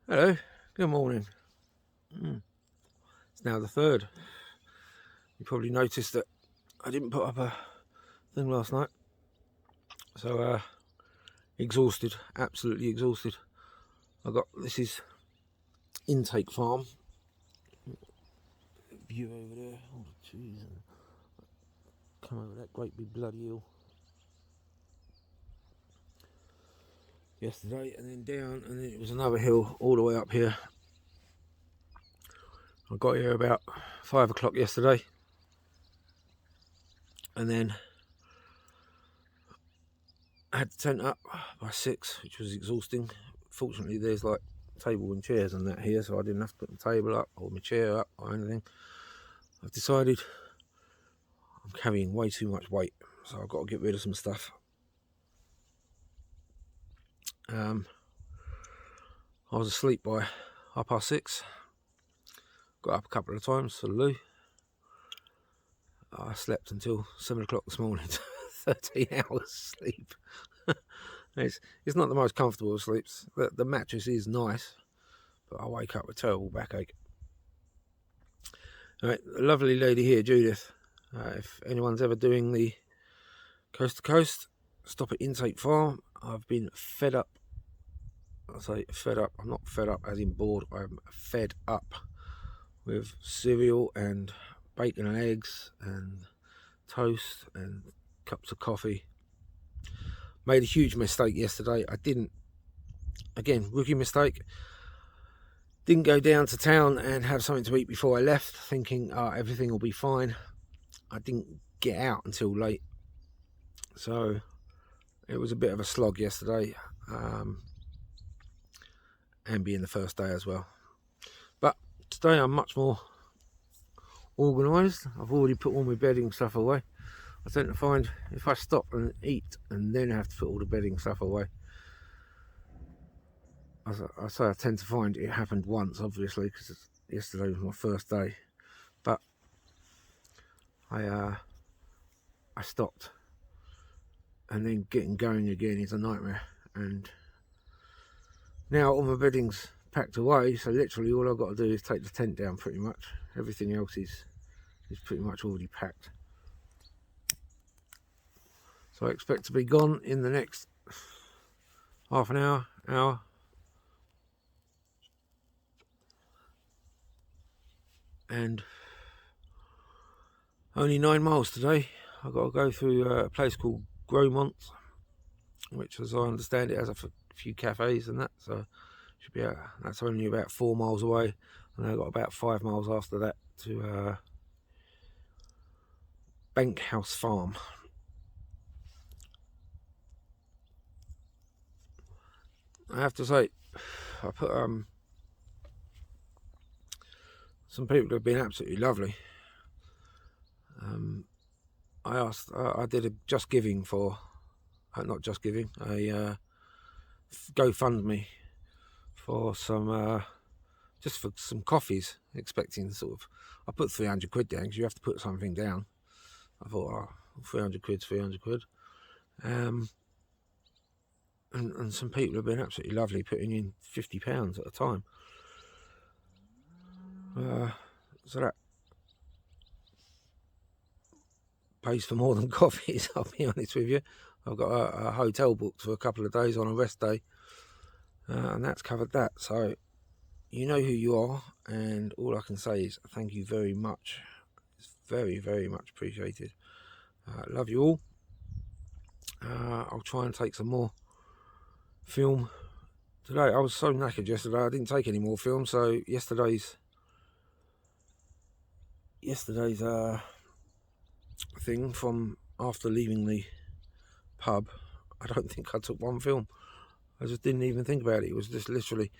Hello, good morning. It's now the 3rd. You probably noticed that I didn't put up a thing last night. So, exhausted, absolutely exhausted. This is Intake Farm. View over there. Oh, jeez. Come over that great big bloody hill. Yesterday, and then down, and then it was another hill all the way up here. I got here about 5 o'clock yesterday, and then I had the tent up by 6, which was exhausting. Fortunately, there's like table and chairs and that here, so I didn't have to put the table up or my chair up or anything. I've decided I'm carrying way too much weight, so I've got to get rid of some stuff. I was asleep by 6:30. Got up a couple of times for the loo. I slept until 7 o'clock this morning. 13 hours sleep. It's not the most comfortable of sleeps. The mattress is nice, but I wake up with terrible backache. Right, a lovely lady here, Judith. If anyone's ever doing the coast to coast, stop at Intake Farm. I've been fed up. I say fed up. I'm not fed up as in bored. I'm fed up with cereal and bacon and eggs and toast and cups of coffee. Made a huge mistake yesterday. Again, rookie mistake. Didn't go down to town and have something to eat before I left, thinking everything will be fine. I didn't get out until late, so it was a bit of a slog yesterday, and being the first day as well. But today I'm much more organised. I've already put all my bedding stuff away. I tend to find if I stop and eat and then have to put all the bedding stuff away, I tend to find it happened once, obviously, because yesterday was my first day. But I stopped, and then getting going again is a nightmare. And now all my bedding's packed away, so literally all I've got to do is take the tent down pretty much. Everything else is pretty much already packed. So I expect to be gone in the next half an hour. And only 9 miles today. I've got to go through a place called Gromont, which, as I understand it, has a few cafes and that. So that's only about 4 miles away, and I've got about 5 miles after that to Bankhouse Farm. I have to say, I put some people have been absolutely lovely. I did a Just Giving for, not Just Giving, a GoFundMe for some, just for some coffees, expecting I put 300 quid down because you have to put something down. I thought, 300 quid's 300 quid. And some people have been absolutely lovely, putting in £50 at a time. So that pays for more than coffees, I'll be honest with you. I've got a hotel booked for a couple of days on a rest day, and that's covered that. So you know who you are, and all I can say is thank you very much. It's very, very much appreciated. Love you all. I'll try and take some more film today. I was so knackered yesterday, I didn't take any more film. So yesterday's thing from after leaving the pub, I don't think I took one film. I just didn't even think about it. It was just literally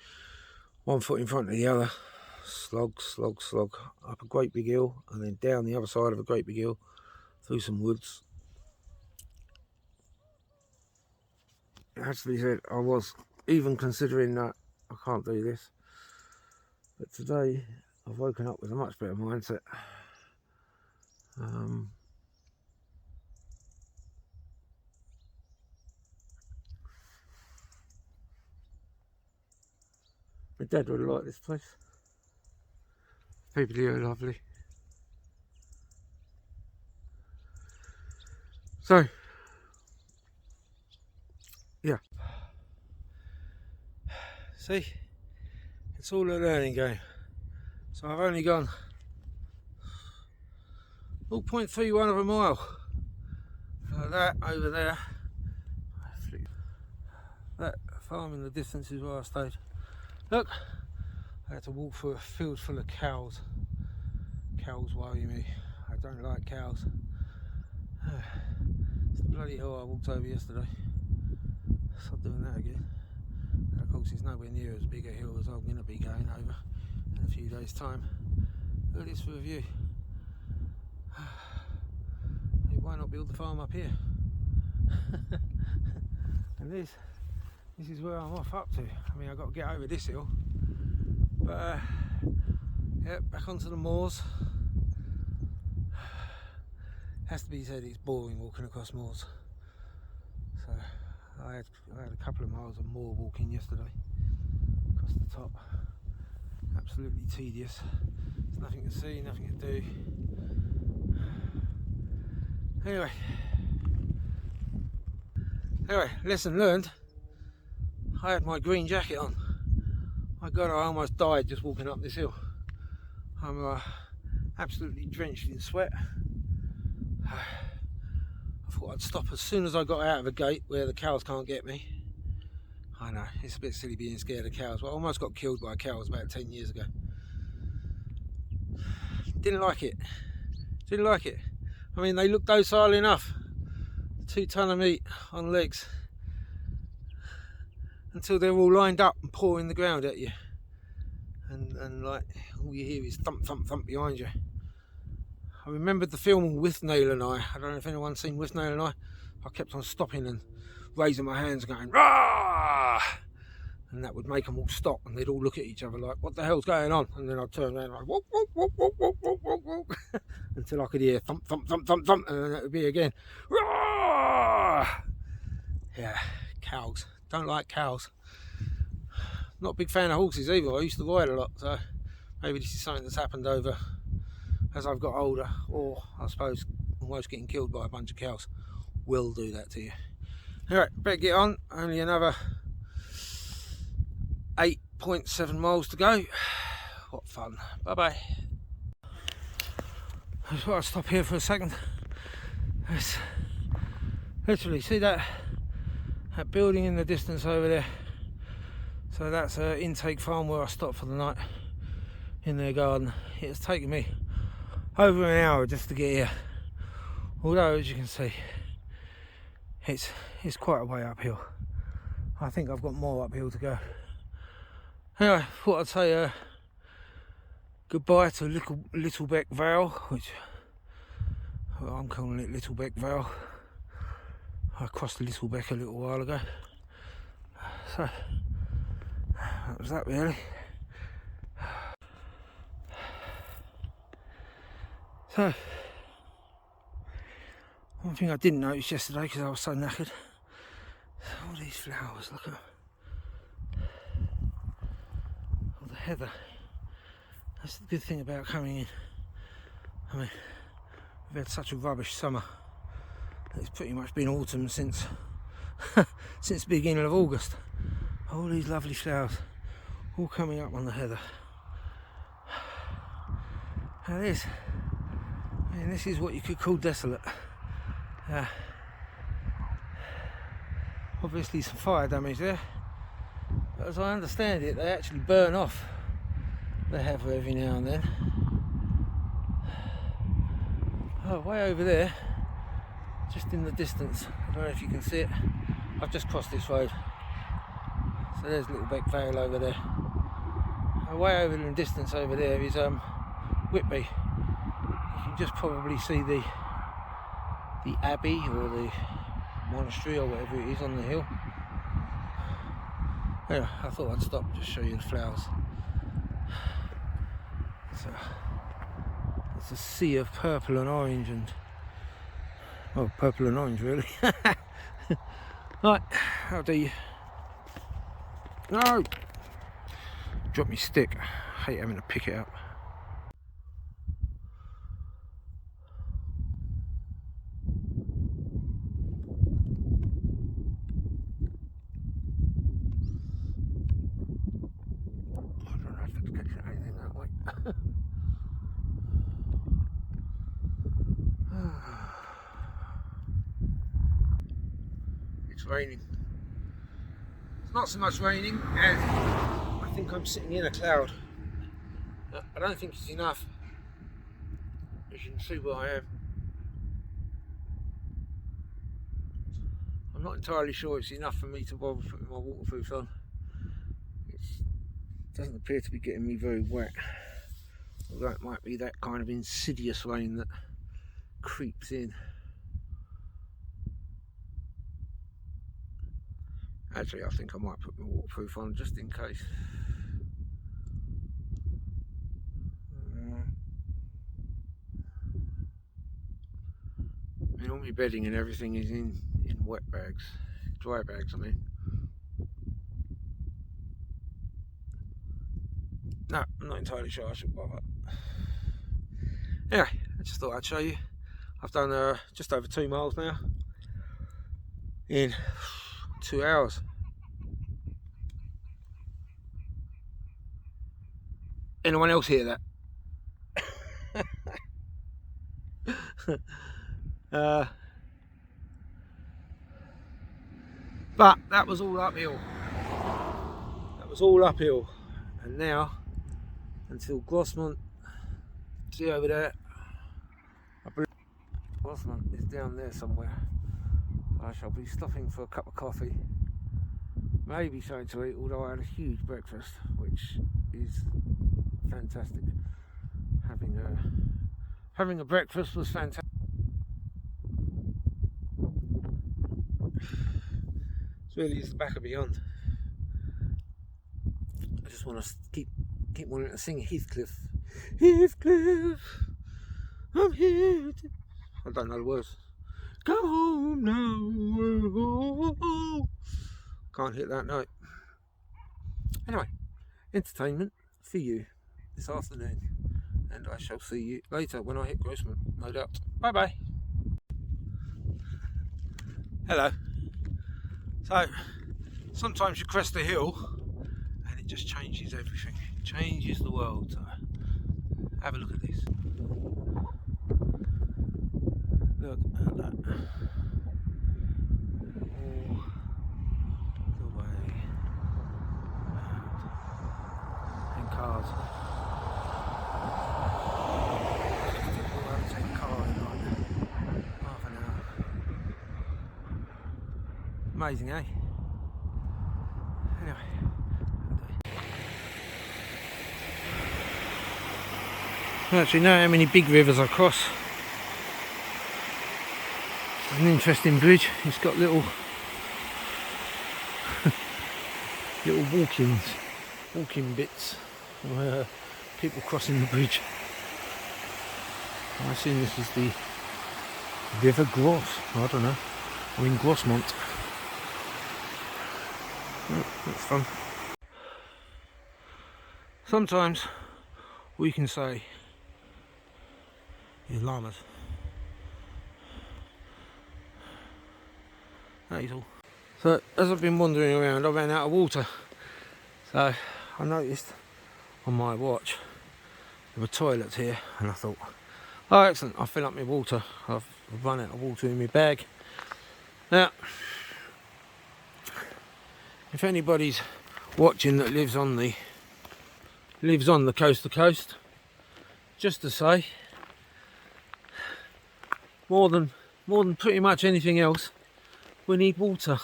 one foot in front of the other, slog, up a great big hill, and then down the other side of a great big hill, through some woods. It has to be said, I was even considering that I can't do this, but today I've woken up with a much better mindset. My dad would like this place. People here are lovely. So, yeah. See, it's all a learning game. So I've only gone 0.31 of a mile. Like that over there. That farm in the distance is where I stayed. Look, I had to walk through a field full of cows. Cows worry me. I don't like cows. It's the bloody hill I walked over yesterday. Stop doing that again. And of course, it's nowhere near as big a hill as I'm going to be going over in a few days' time. Look at this for a view. Hey, why not build the farm up here? And this is where I'm off up to. I mean, I've got to get over this hill, but yeah, back onto the moors. Has to be said, it's boring walking across moors. So I had a couple of miles of moor walking yesterday across the top. Absolutely tedious. There's nothing to see, nothing to do. Anyway, lesson learned. I had my green jacket on. My God, I almost died just walking up this hill. I'm absolutely drenched in sweat. I thought I'd stop as soon as I got out of a gate where the cows can't get me. I know, it's a bit silly being scared of cows, but I almost got killed by cows about 10 years ago. Didn't like it. Didn't like it. I mean, they look docile enough. 2 ton of meat on legs. Until they're all lined up and pawing the ground at you. And like, all you hear is thump, thump, thump behind you. I remembered the film With Nail and I don't know if anyone's seen With Nail and I kept on stopping and raising my hands and going, "Rah!" And that would make them all stop, and they'd all look at each other like, what the hell's going on? And then I'd turn around like, whoop, whoop, whoop, whoop, whoop, whoop, whoop, whoop, until I could hear thump, thump, thump, thump, thump, and then it would be again, "Rah!" Yeah, cows. Don't like cows. Not a big fan of horses either. I used to ride a lot, so maybe this is something that's happened over as I've got older, or I suppose almost getting killed by a bunch of cows will do that to you. Alright, better get on. Only another 8.7 miles to go. What fun. Bye bye. I just want to stop here for a second. It's literally, see that building in the distance over there? So that's an intake farm where I stopped for the night in their garden. It's taken me over an hour just to get here, although as you can see it's quite a way uphill. I think I've got more uphill to go. Anyway, thought I'd say goodbye to Littlebeck Vale, which, well, I'm calling it Littlebeck Vale. I crossed Littlebeck a little while ago, so that was that really. So, one thing I didn't notice yesterday because I was so knackered, all these flowers, look at them. All the heather. That's the good thing about coming in. I mean, we've had such a rubbish summer. It's pretty much been autumn since since the beginning of August. All these lovely flowers, all coming up on the heather. And this is what you could call desolate. Obviously some fire damage there, but as I understand it, they actually burn off the heather every now and then. Oh, way over there, just in the distance, I don't know if you can see it, I've just crossed this road, so there's Littlebeck Vale over there. Way over in the distance over there is Whitby. You can just probably see the abbey or the monastery or whatever it is on the hill. Anyway, I thought I'd stop and just show you the flowers. So it's a sea of purple and orange, and well, purple and orange really. Right, how do you? No. Drop me stick. I hate having to pick it up. I don't know if it's catching anything that way. It's raining. It's not so much raining as I think I'm sitting in a cloud. I don't think it's enough. As you can see where I am. I'm not entirely sure it's enough for me to bother putting my waterproof on. It doesn't appear to be getting me very wet. Although it might be that kind of insidious rain that creeps in. Actually, I think I might put my waterproof on just in case. I mean, all my bedding and everything is in wet bags, dry bags I mean. No, I'm not entirely sure I should bother. Anyway, I just thought I'd show you. I've done just over 2 miles now in 2 hours. Anyone else hear that? But that was all uphill. That was all uphill. And now, until Grossmont, see over there, I believe Grossmont is down there somewhere. I shall be stopping for a cup of coffee, maybe something to eat, although I had a huge breakfast, which is fantastic. Having a breakfast was fantastic. It's really is the back of beyond. I just want to keep wanting to sing Heathcliff. Heathcliff, I'm here. I don't know the words. Go home now. Can't hit that note. Anyway, entertainment for you this afternoon, and I shall see you later when I hit Grossmont, no doubt. Bye bye. Hello. So sometimes you crest a hill and it just changes everything, it changes the world. So have a look at this. Look at that. All the way around. And cars. We'll have to take a car in like half an hour. Amazing, eh? Anyway. I don't actually know how many big rivers I cross. It's an interesting bridge. It's got little walking bits where people crossing the bridge. I assume this is the River Gross. I don't know. I'm in Grossmont. Oh, that's fun. Sometimes all you can say is llamas. That is all. So as I've been wandering around, I ran out of water. So I noticed on my watch there were toilets here, and I thought, oh excellent, I'll fill up my water. I've run out of water in my bag. Now, if anybody's watching that lives on the coast to coast, just to say, more than pretty much anything else, we need water.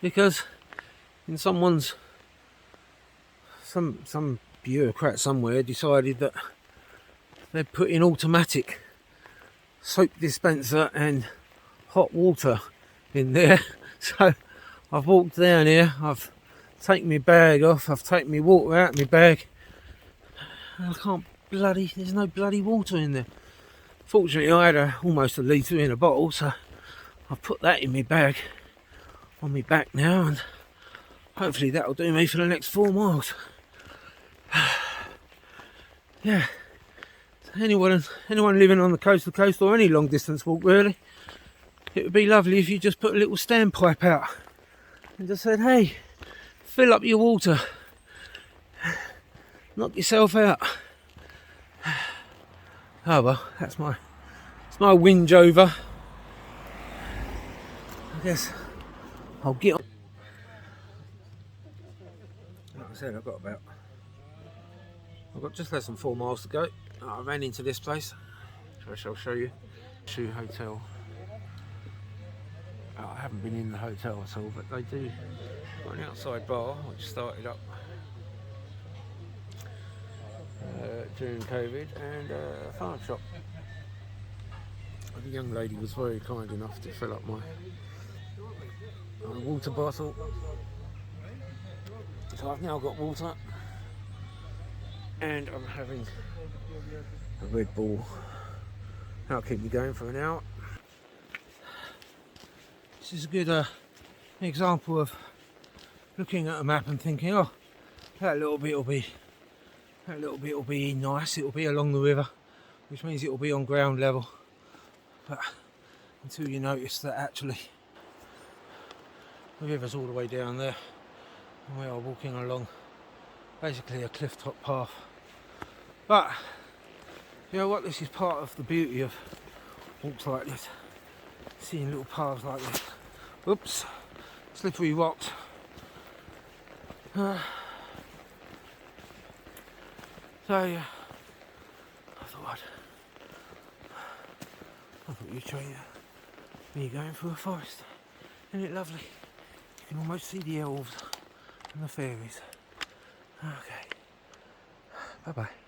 Because in some bureaucrat somewhere decided that they'd put in automatic soap dispenser and hot water in there. So I've walked down here, I've taken my bag off, I've taken my water out of my bag, and there's no bloody water in there. Fortunately I had almost a litre in a bottle, so I've put that in my bag on my back now, and hopefully that'll do me for the next 4 miles. Yeah, anyone living on the coast to coast, or any long distance walk really, it would be lovely if you just put a little standpipe out and just said, hey, fill up your water, knock yourself out. Oh well, it's my whinge over. I guess I'll get on. Like I said, I've got just less than 4 miles to go. I ran into this place, which I'll show you. Shoe Hotel. I haven't been in the hotel at all, but they do got an outside bar which started up during COVID, and a farm shop. The young lady was very kind enough to fill up my water bottle, so I've now got water, and I'm having a Red Bull. That'll keep me going for an hour. This is a good example of looking at a map and thinking, oh, that little bit will be nice. It'll be along the river, which means it will be on ground level. But until you notice that actually the river's all the way down there, and we are walking along basically a cliff top path. But you know what, this is part of the beauty of walks like this, seeing little paths like this. Oops, slippery rocks. So yeah, I thought you'd show you me going through a forest. Isn't it lovely? You can almost see the elves and the fairies. Okay, bye bye.